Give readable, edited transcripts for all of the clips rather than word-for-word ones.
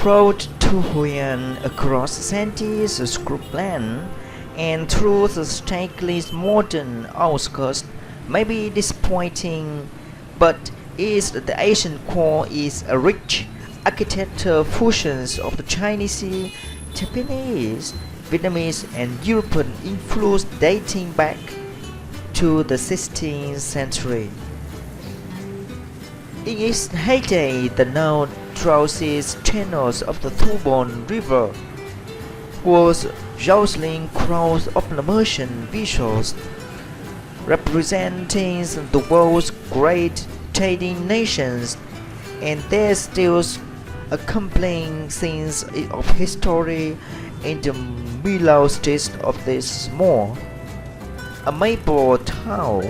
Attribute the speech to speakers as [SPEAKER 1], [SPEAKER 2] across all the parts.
[SPEAKER 1] approach to Hoi An across sandy scrubland and through the stately modern outskirts may be disappointing, but the ancient core is a rich architectural fusion of the Chinese, Japanese, Vietnamese, and European influence dating back to the 16th century. In its heyday, the now drowsy channels of the Thuban River was jostling crowds of immersion visuals representing the world's great trading nations, and there still accompanying scenes of history in the mellow streets of this small, amiable town.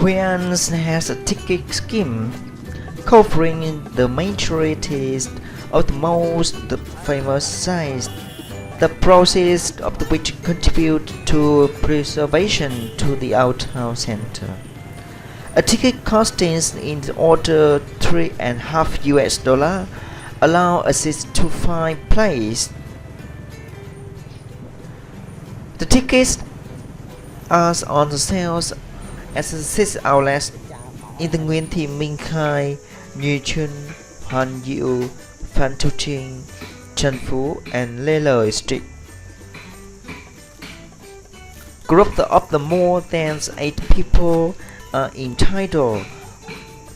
[SPEAKER 1] Hoi An has a ticket scheme covering the majority of the most famous sites, the process of which contribute to preservation to the outtown center. A ticket costing in the order $3.50 allow us to find place. The tickets are on sale at 6 outlets in the Nguyễn Thị Minh Khai, Như Xuân, Hoàng Diệu, Phan Thu Trinh, Trần Phú, and Lê Lợi Street. Groups of the more than 8 people are entitled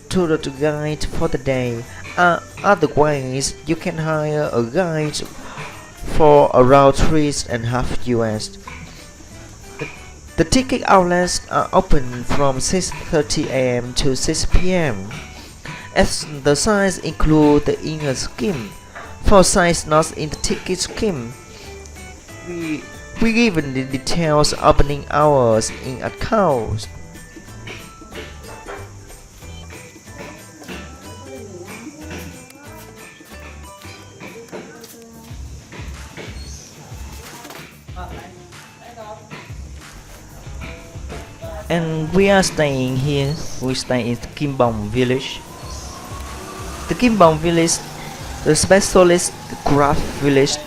[SPEAKER 1] to the guide for the day. Otherwise, you can hire a guide for around $3.50. The ticket outlets are open from 6:30 a.m. to 6 p.m. As the sites include the inner scheme. For sites not in the ticket scheme, we given the details opening hours in accounts. And we are staying here. We stay in the Kim Bong village. The Kim Bong village, the specialist craft village,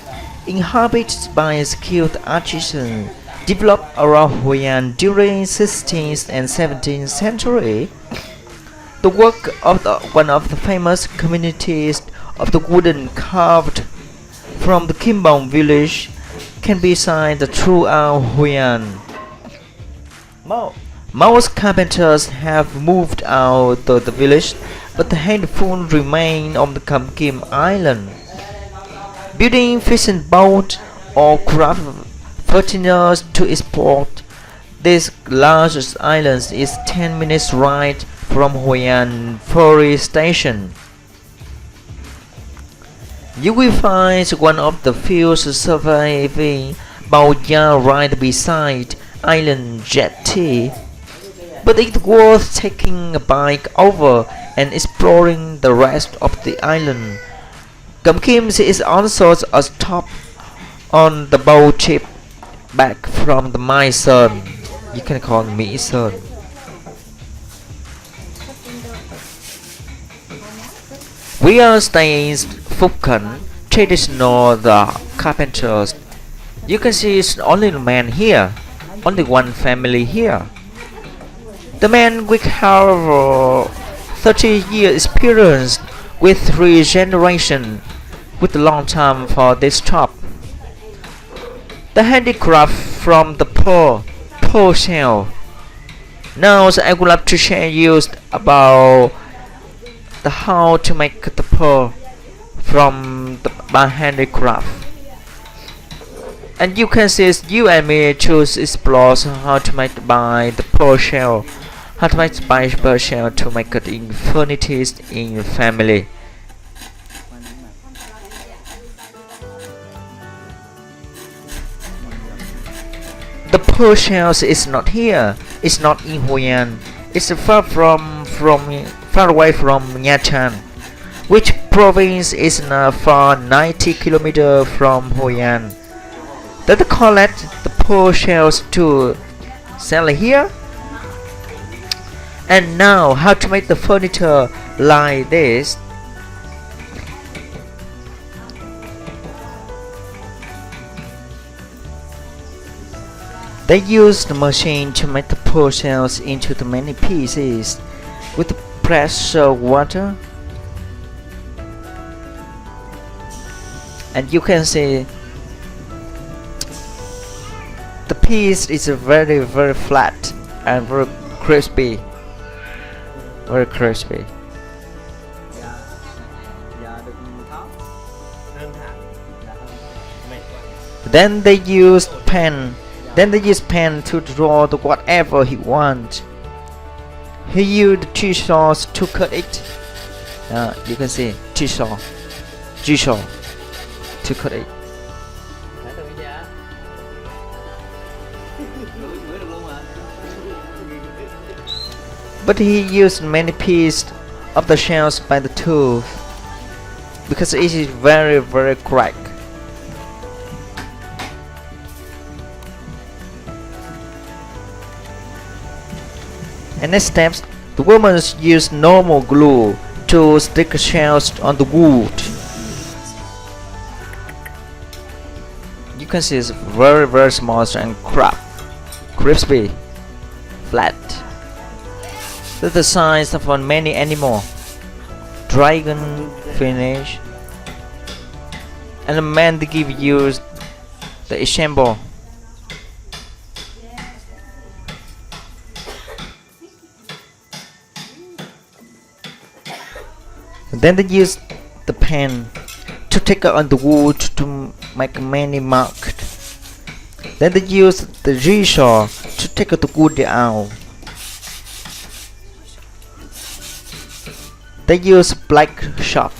[SPEAKER 1] inhabited by skilled artisans, developed around Hoi An during 16th and 17th century. The work of one of the famous communities of the wooden carved from the Kim Bong village can be seen throughout Hoi An. Most carpenters have moved out of the village, but a handful remain on the Kam Kim Island, building fishing boats or craft containers to export. This largest island is 10 minutes ride from Hoi An ferry station. You will find one of the few surviving boatyard right beside island jetty, but it's worth taking a bike over and exploring the rest of the island. Kam Kim is also a stop on the boat trip back from the Mai Sơn. You can call me Sơn. We are staying in Phúc Khánh, traditional the carpenters. You can see it's only a man here, only one family here. The man with however 30-year experience with 3 generations, with a long time for this job. The handicraft from the pearl shell. Now I would like to share you about the how to make the pearl from the by handicraft. And you can see you and me choose explore how to make by the pearl shell, how to make by pearl shell to make it in furniture in family. The pearl shells is not here. It's not in Hoi An. It's far away from Nha Trang, which province is far 90 km from Hoi An. They collect the pearl shells to sell here. And now how to make the furniture like this. They use the machine to make the pearl shells into the many pieces with the pressure water. And you can see the piece is very flat and very crispy. Very crispy. Then they use pen. To draw the whatever he wants. He used jigsaws to cut it. You can see jigsaw to cut it. But he used many pieces of the shells by the tooth because it is very cracked. And next steps, the women use normal glue to stick shells on the wood. You can see it's very small and crispy, flat. This is the size of many animals, dragon, fish, and the man they give you the example. Then they use the pen to take on the wood to make many marks. Then they use the jigsaw to take the wood out. They use black sharp.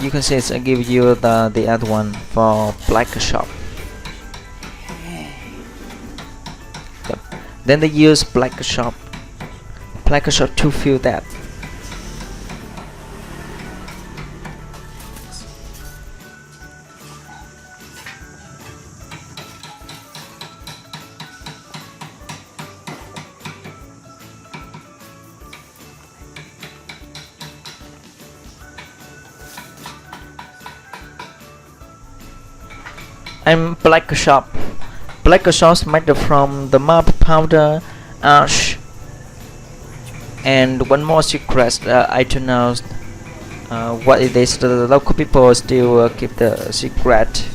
[SPEAKER 1] You can see I give you the other one for black sharp. Yep. Then they use black sharp to fill that. And black sharp made from the marble powder, ash, and one more secret I don't know what it is. The local people still keep the secret.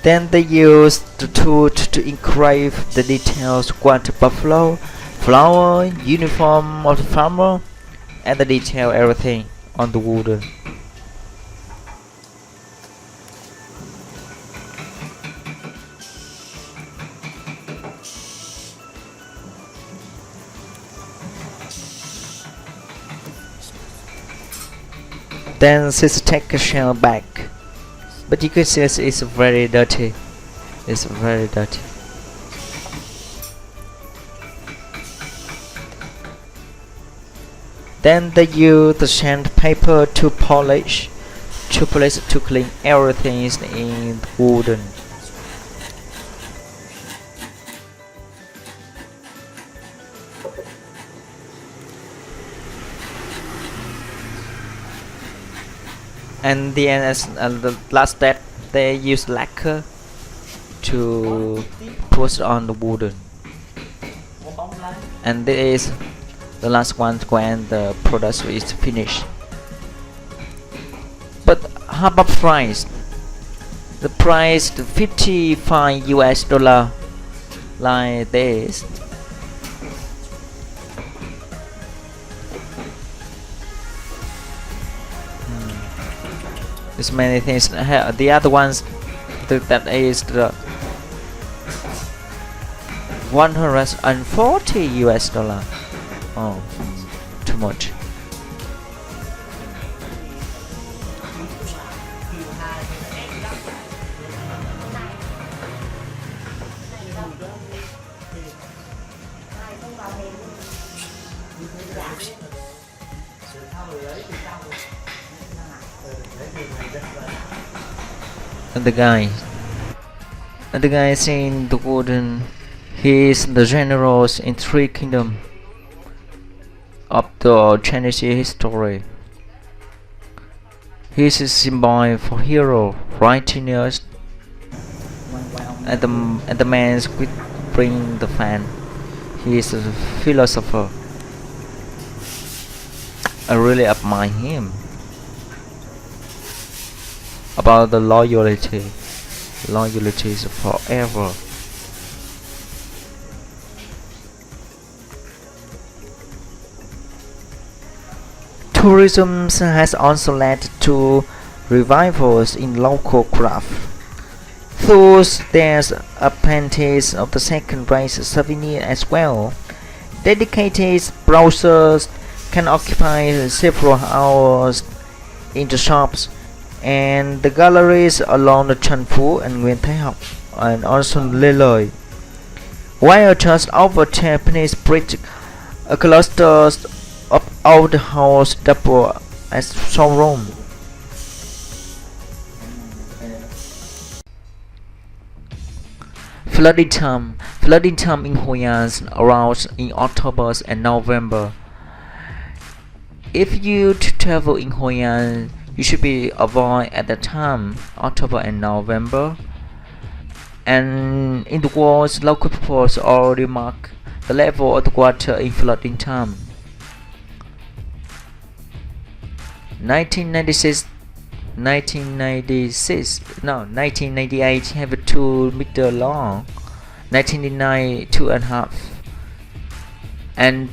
[SPEAKER 1] Then they use the tool to engrave the details: what buffalo, flower, uniform of the farmer, and the detail everything on the wood. Then sister take a shell back. But you can see it's very dirty. It's very dirty. Then they use the sandpaper to polish, to clean everything in the wooden. And the last step, they use lacquer to put on the wooden. And this is the last one when the product is finished. But how about price? The price $55 US like this. There's many things. The other ones that is the $140 US. Oh, too much. And the guy saying the golden, he is the generals in three kingdoms of the Chinese history. He is a symbol for hero, righteousness, and the man quit bring the fan. He is a philosopher. I really admire him. About the loyalty is forever. Tourism has also led to revivals in local craft. Thus, there's a plenty of the second-rate souvenir as well. Dedicated browsers can occupy several hours in the shops and the galleries along the Chanfu and Nguyễn Thái Học and also Lê Lợi. While just over Japanese bridge, a cluster of old house double as showroom. Flooding time in Hoi An around in October and November. If you travel in Hoi An, you should be avoid at the time October and November. And in the world, local people already mark the level of the water in flooding time. 1998 have a 2 meter long, 1999 2.5, and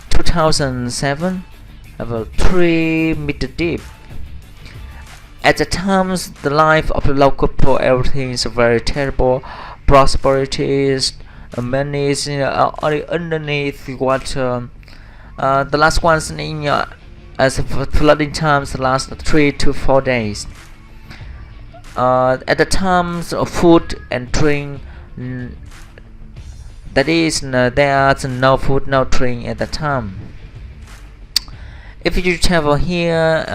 [SPEAKER 1] 2007 have a 3 meter deep. At the times, the life of the local people, everything is very terrible. Prosperity is money is underneath the water. The last ones in as flooding times last 3 to 4 days. At the times of food and drink, that is, there's no food, no drink at the time. If you travel here,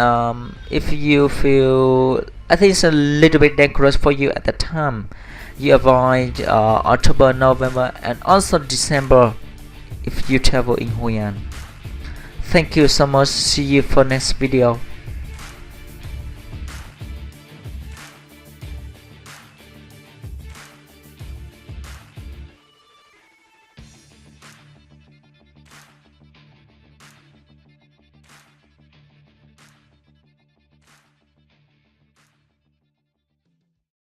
[SPEAKER 1] if you feel, I think it's a little bit dangerous for you at the time, you avoid October, November, and also December if you travel in Hoi An. Thank you so much. See you for next video.